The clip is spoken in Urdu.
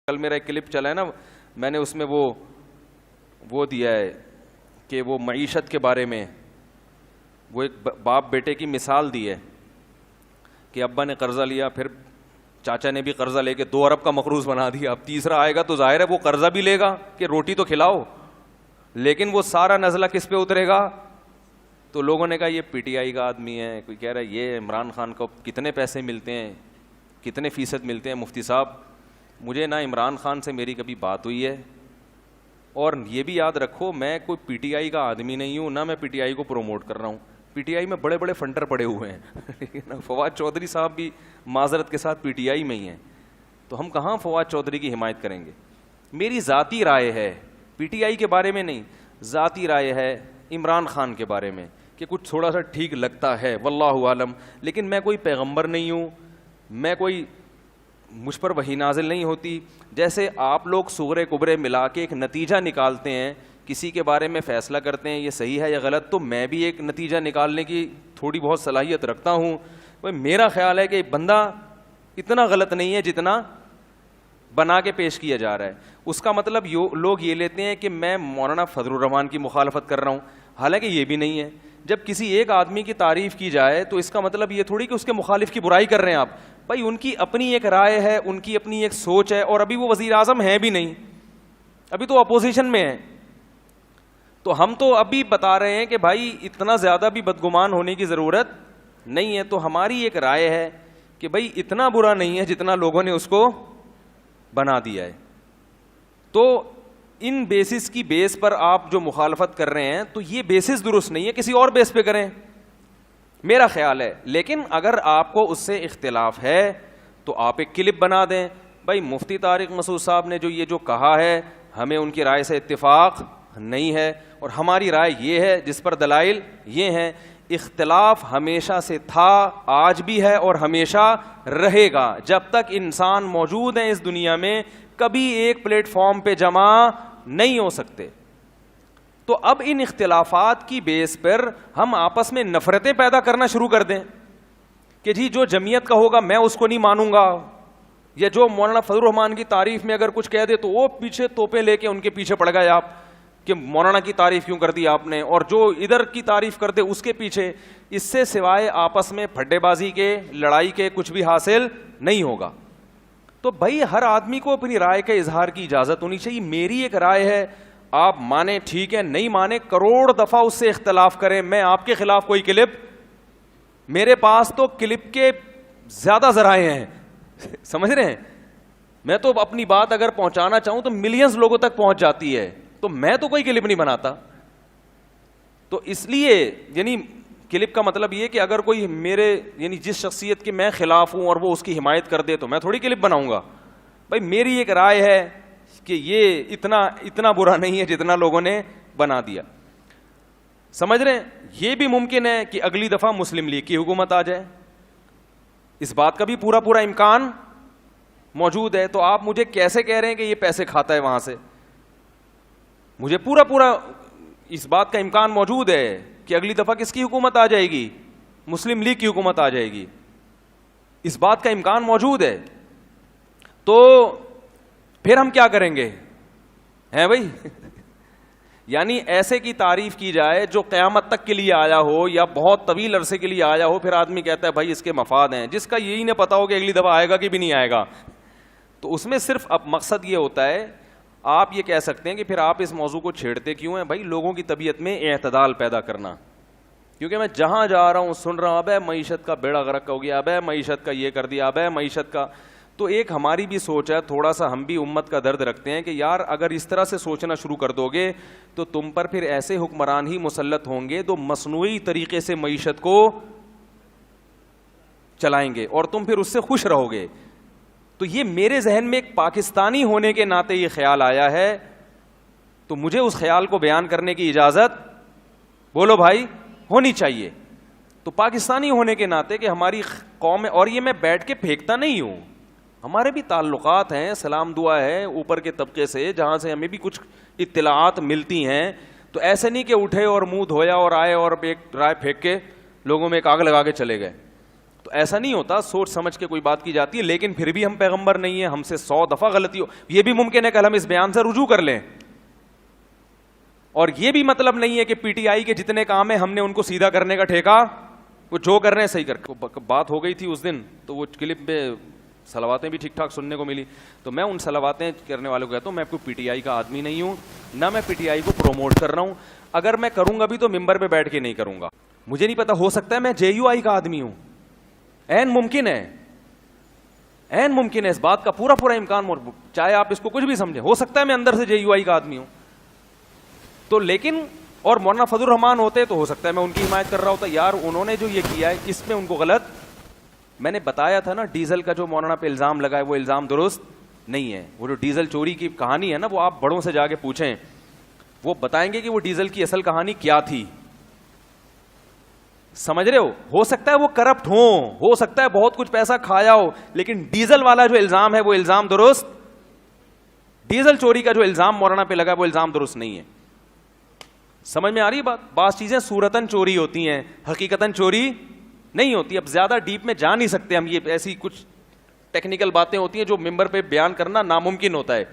کل میرا ایک کلپ چلا ہے نا, میں نے اس میں وہ دیا ہے کہ وہ معیشت کے بارے میں وہ ایک باپ بیٹے کی مثال دی ہے کہ ابا نے قرضہ لیا, پھر چاچا نے بھی قرضہ لے کے 2 ارب کا مقروض بنا دیا. اب تیسرا آئے گا تو ظاہر ہے وہ قرضہ بھی لے گا کہ روٹی تو کھلاؤ, لیکن وہ سارا نزلہ کس پہ اترے گا؟ تو لوگوں نے کہا یہ پی ٹی آئی کا آدمی ہے, کوئی کہہ رہا ہے یہ عمران خان کو کتنے پیسے ملتے ہیں, کتنے فیصد ملتے ہیں. مفتی صاحب مجھے نہ عمران خان سے میری کبھی بات ہوئی ہے, اور یہ بھی یاد رکھو میں کوئی پی ٹی آئی کا آدمی نہیں ہوں, نہ میں پی ٹی آئی کو پروموٹ کر رہا ہوں. پی ٹی آئی میں بڑے بڑے فنڈر پڑے ہوئے ہیں. فواد چودھری صاحب بھی معذرت کے ساتھ پی ٹی آئی میں ہی ہیں, تو ہم کہاں فواد چودھری کی حمایت کریں گے. میری ذاتی رائے ہے, پی ٹی آئی کے بارے میں نہیں, ذاتی رائے ہے عمران خان کے بارے میں کہ کچھ تھوڑا سا ٹھیک لگتا ہے, واللہ عالم. لیکن میں کوئی پیغمبر نہیں ہوں, میں کوئی مجھ پر وحی نازل نہیں ہوتی. جیسے آپ لوگ صغرے کبرے ملا کے ایک نتیجہ نکالتے ہیں, کسی کے بارے میں فیصلہ کرتے ہیں یہ صحیح ہے یا غلط, تو میں بھی ایک نتیجہ نکالنے کی تھوڑی بہت صلاحیت رکھتا ہوں. میرا خیال ہے کہ بندہ اتنا غلط نہیں ہے جتنا بنا کے پیش کیا جا رہا ہے. اس کا مطلب لوگ یہ لیتے ہیں کہ میں مولانا فضل الرحمان کی مخالفت کر رہا ہوں, حالانکہ یہ بھی نہیں ہے. جب کسی ایک آدمی کی تعریف کی جائے تو اس کا مطلب یہ تھوڑی کہ اس کے مخالف کی برائی کر رہے ہیں آپ. بھائی ان کی اپنی ایک رائے ہے, ان کی اپنی ایک سوچ ہے, اور ابھی وہ وزیر اعظم ہیں بھی نہیں, ابھی تو اپوزیشن میں ہیں. تو ہم تو ابھی بتا رہے ہیں کہ بھائی اتنا زیادہ بھی بدگمان ہونے کی ضرورت نہیں ہے. تو ہماری ایک رائے ہے کہ بھائی اتنا برا نہیں ہے جتنا لوگوں نے اس کو بنا دیا ہے. تو ان بیسس کی بیس پر آپ جو مخالفت کر رہے ہیں تو یہ بیسس درست نہیں ہے, کسی اور بیس پہ کریں, میرا خیال ہے. لیکن اگر آپ کو اس سے اختلاف ہے تو آپ ایک کلپ بنا دیں, بھائی مفتی طارق مسعود صاحب نے جو کہا ہے ہمیں ان کی رائے سے اتفاق نہیں ہے, اور ہماری رائے یہ ہے جس پر دلائل یہ ہیں. اختلاف ہمیشہ سے تھا, آج بھی ہے اور ہمیشہ رہے گا. جب تک انسان موجود ہیں اس دنیا میں کبھی ایک پلیٹ فارم پہ جمع نہیں ہو سکتے. تو اب ان اختلافات کی بیس پر ہم آپس میں نفرتیں پیدا کرنا شروع کر دیں کہ جی جو جمعیت کا ہوگا میں اس کو نہیں مانوں گا, یا جو مولانا فضل الرحمان کی تعریف میں اگر کچھ کہہ دے تو وہ پیچھے توپیں لے کے ان کے پیچھے پڑ گئے آپ کہ مولانا کی تعریف کیوں کر دی آپ نے, اور جو ادھر کی تعریف کر دے اس کے پیچھے. اس سے سوائے آپس میں پھڈے بازی کے, لڑائی کے کچھ بھی حاصل نہیں ہوگا. تو بھائی ہر آدمی کو اپنی رائے کے اظہار کی اجازت ہونی چاہیے. میری ایک رائے ہے, آپ مانیں ٹھیک ہے, نہیں مانیں کروڑ دفعہ اس سے اختلاف کریں. میں آپ کے خلاف کوئی کلپ, میرے پاس تو کلپ کے زیادہ ذرائع ہیں, سمجھ رہے ہیں. میں تو اپنی بات اگر پہنچانا چاہوں تو ملینز لوگوں تک پہنچ جاتی ہے, تو میں تو کوئی کلپ نہیں بناتا. تو اس لیے یعنی کلپ کا مطلب یہ کہ اگر کوئی میرے یعنی جس شخصیت کے میں خلاف ہوں اور وہ اس کی حمایت کر دے تو میں تھوڑی کلپ بناؤں گا. بھائی میری ایک رائے ہے کہ یہ اتنا برا نہیں ہے جتنا لوگوں نے بنا دیا. سمجھ رہے ہیں. یہ بھی ممکن ہے کہ اگلی دفعہ مسلم لیگ کی حکومت آ جائے, اس بات کا بھی پورا امکان موجود ہے. تو آپ مجھے کیسے کہہ رہے ہیں کہ یہ پیسے کھاتا ہے وہاں سے؟ مجھے پورا اس بات کا امکان موجود ہے کہ اگلی دفعہ کس کی حکومت آ جائے گی؟ مسلم لیگ کی حکومت آ جائے گی. اس بات کا امکان موجود ہے. تو پھر ہم کیا کریں گے ہیں بھائی؟ یعنی ایسے کی تعریف کی جائے جو قیامت تک کے لیے آیا ہو یا بہت طویل عرصے کے لیے آیا ہو, پھر آدمی کہتا ہے بھائی اس کے مفاد ہیں, جس کا یہی نہ پتا ہو کہ اگلی دفعہ آئے گا کہ بھی نہیں آئے گا. تو اس میں صرف اب مقصد یہ ہوتا ہے, آپ یہ کہہ سکتے ہیں کہ پھر آپ اس موضوع کو چھیڑتے کیوں ہیں؟ بھائی لوگوں کی طبیعت میں اعتدال پیدا کرنا. کیونکہ میں جہاں جا رہا ہوں سن رہا ہوں اب معیشت کا بیڑا غرق ہو گیا, اب معیشت کا یہ کر دیا, اب معیشت کا. تو ایک ہماری بھی سوچ ہے, تھوڑا سا ہم بھی امت کا درد رکھتے ہیں کہ یار اگر اس طرح سے سوچنا شروع کر دو گے تو تم پر پھر ایسے حکمران ہی مسلط ہوں گے تو مصنوعی طریقے سے معیشت کو چلائیں گے اور تم پھر اس سے خوش رہو گے. تو یہ میرے ذہن میں ایک پاکستانی ہونے کے ناطے یہ خیال آیا ہے, تو مجھے اس خیال کو بیان کرنے کی اجازت بولو بھائی ہونی چاہیے. تو پاکستانی ہونے کے ناطے کہ ہماری قوم ہے, اور یہ میں بیٹھ کے پھینکتا نہیں ہوں, ہمارے بھی تعلقات ہیں, سلام دعا ہے اوپر کے طبقے سے جہاں سے ہمیں بھی کچھ اطلاعات ملتی ہیں. تو ایسے نہیں کہ اٹھے اور منہ دھویا اور آئے اور ایک رائے پھینک کے لوگوں میں ایک آگ لگا کے چلے گئے. تو تو ایسا نہیں ہوتا, سوچ سمجھ کے کوئی بات کی جاتی ہے, لیکن پھر بھی ہم پیغمبر نہیں ہیں, ہم سے 100 دفعہ غلطی ہو, یہ بھی ممکن ہے کہ ہم اس بیان سے رجوع کر لیں. اور یہ بھی مطلب نہیں ہے کہ پی ٹی آئی کے جتنے کام ہیں ہم نے ان کو سیدھا کرنے کا ٹھیکہ, وہ جو کر رہے ہیں صحیح کر. بات ہو گئی تھی اس دن, تو وہ کلپ میں صلواتیں بھی ٹھیک ٹھاک سننے کو ملی, تو میں ان صلواتیں کرنے والوں کو کہتا ہوں میں کوئی پی ٹی آئی کا آدمی نہیں ہوں, نہ میں پی ٹی آئی کو پروموٹ کر رہا ہوں. اگر میں کروں گا بھی تو ممبر پہ بیٹھ کے نہیں کروں گا. مجھے نہیں پتا, ہو سکتا ہے میں جے یو آئی کا آدمی ہوں, این ممکن ہے, اس بات کا پورا امکان, چاہے آپ اس کو کچھ بھی سمجھیں, ہو سکتا ہے میں اندر سے جے یو آئی کا آدمی ہوں. تو لیکن اور مولانا فضل الرحمان ہوتے تو ہو سکتا ہے میں ان کی حمایت کر رہا ہوتا. یار انہوں نے جو یہ کیا ہے اس میں ان کو غلط, میں نے بتایا تھا نا, ڈیزل کا جو مولانا پہ الزام لگا ہے وہ الزام درست نہیں ہے. وہ جو ڈیزل چوری کی کہانی ہے نا, وہ آپ بڑوں سے جا کے پوچھیں, وہ بتائیں گے کہ وہ ڈیزل کی اصل کہانی کیا تھی. سمجھ رہے ہو سکتا ہے وہ کرپٹ ہو سکتا ہے بہت کچھ پیسہ کھایا ہو, لیکن ڈیزل والا جو الزام ہے وہ الزام درست, ڈیزل چوری کا جو الزام مولانا پہ لگا ہے وہ الزام درست نہیں ہے. سمجھ میں آ رہی ہے بات؟ بعض چیزیں صورتاً چوری ہوتی ہیں, حقیقتاً چوری نہیں ہوتی. اب زیادہ ڈیپ میں جا نہیں سکتے ہم, یہ ایسی کچھ ٹیکنیکل باتیں ہوتی ہیں جو ممبر پہ بیان کرنا ناممکن ہوتا ہے.